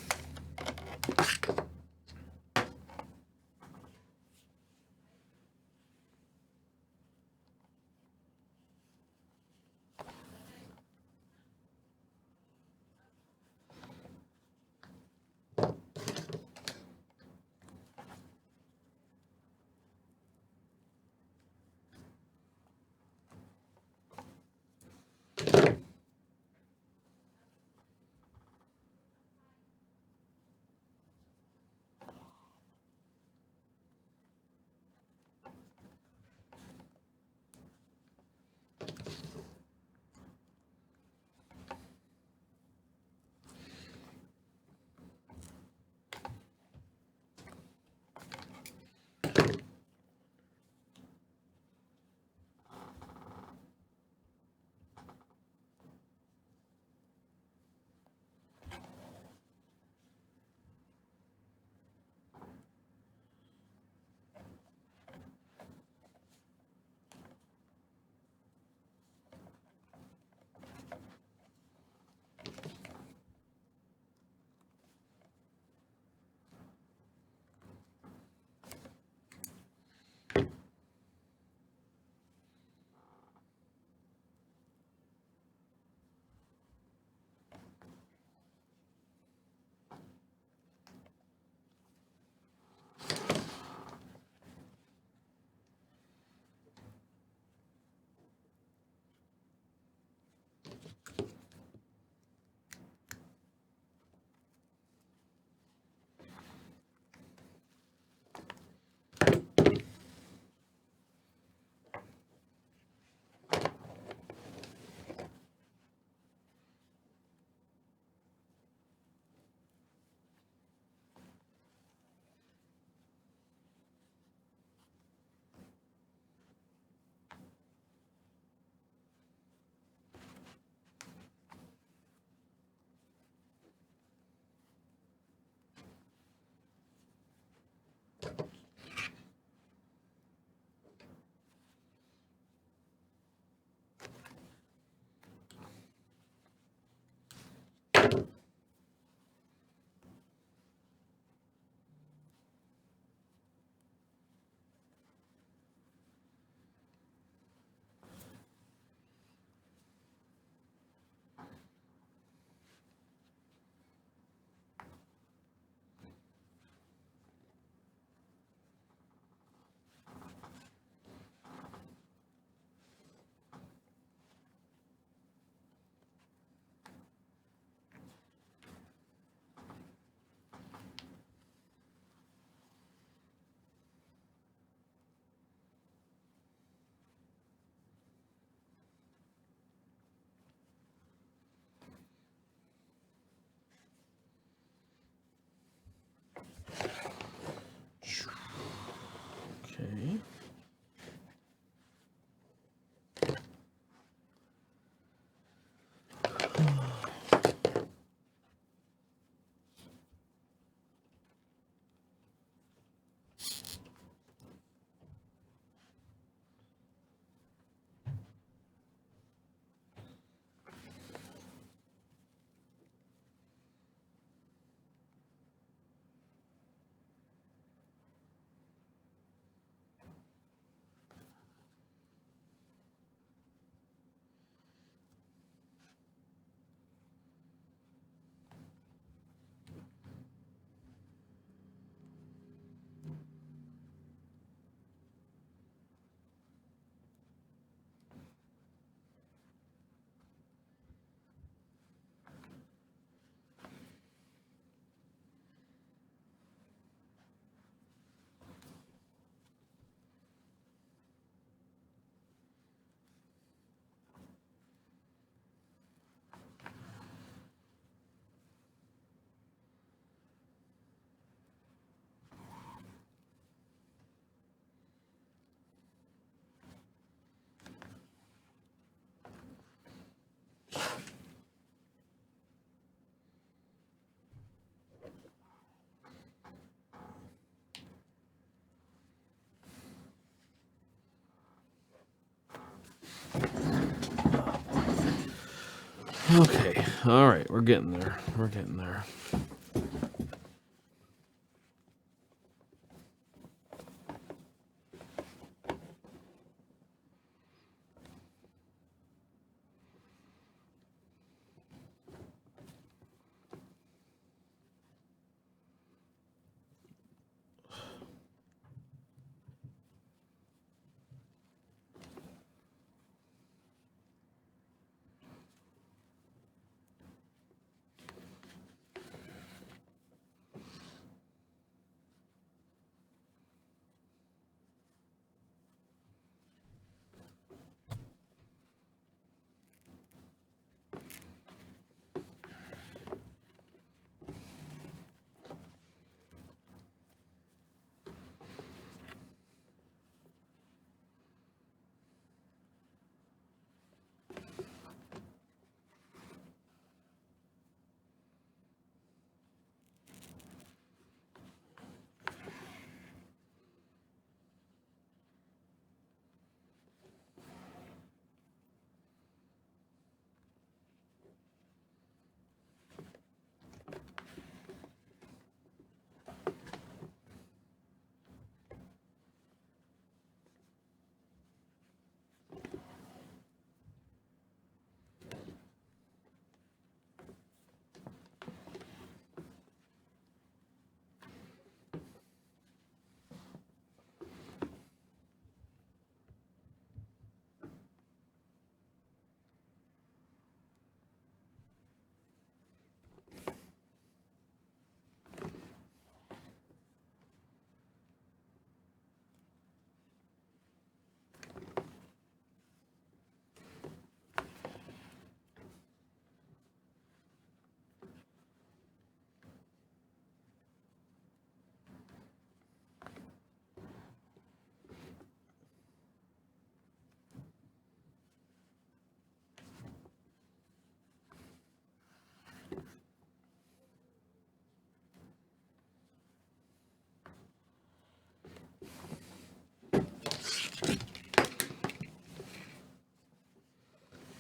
Okay, all right, we're getting there. We're getting there.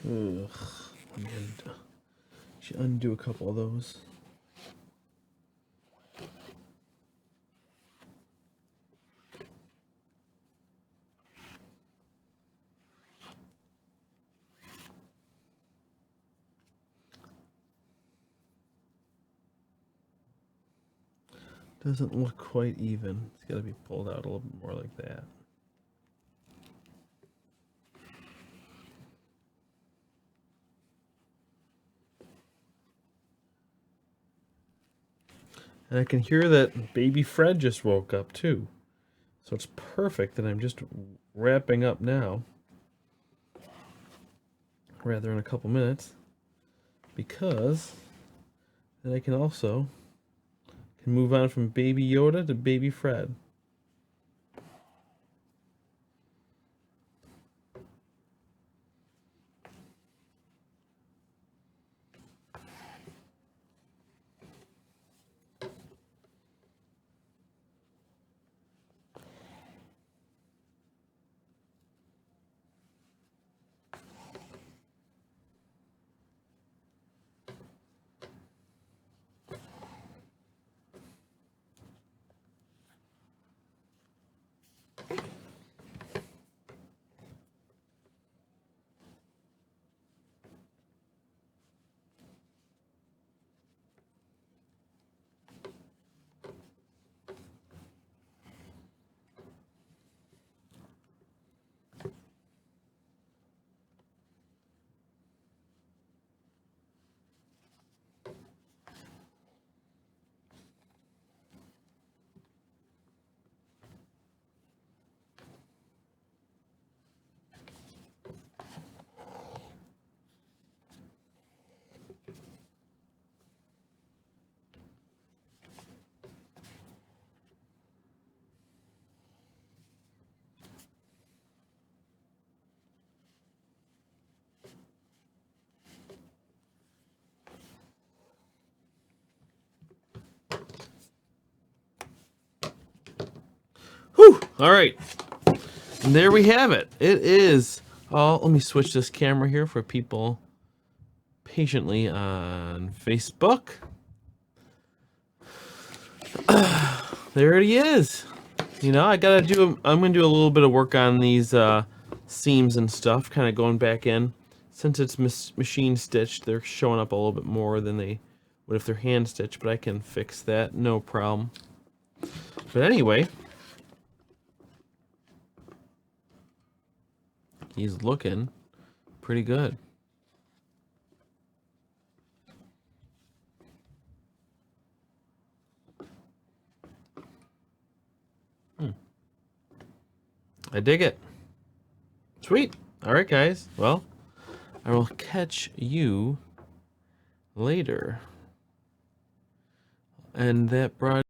Ugh. Should undo a couple of those. Doesn't look quite even. It's got to be pulled out a little bit more like that. And I can hear that baby Fred just woke up too. So it's perfect that I'm just wrapping up now. Rather in a couple minutes. Because then I can also move on from baby Yoda to baby Fred. Whew! All right. And there we have it. It is. Oh, let me switch this camera here for people patiently on Facebook. There he is. You know, I'm gonna do a little bit of work on these seams and stuff, kind of going back in. Since it's machine stitched, they're showing up a little bit more than they would if they're hand stitched, but I can fix that, no problem. But anyway, he's looking pretty good. I dig it. Sweet. All right, guys. Well, I will catch you later. And that brought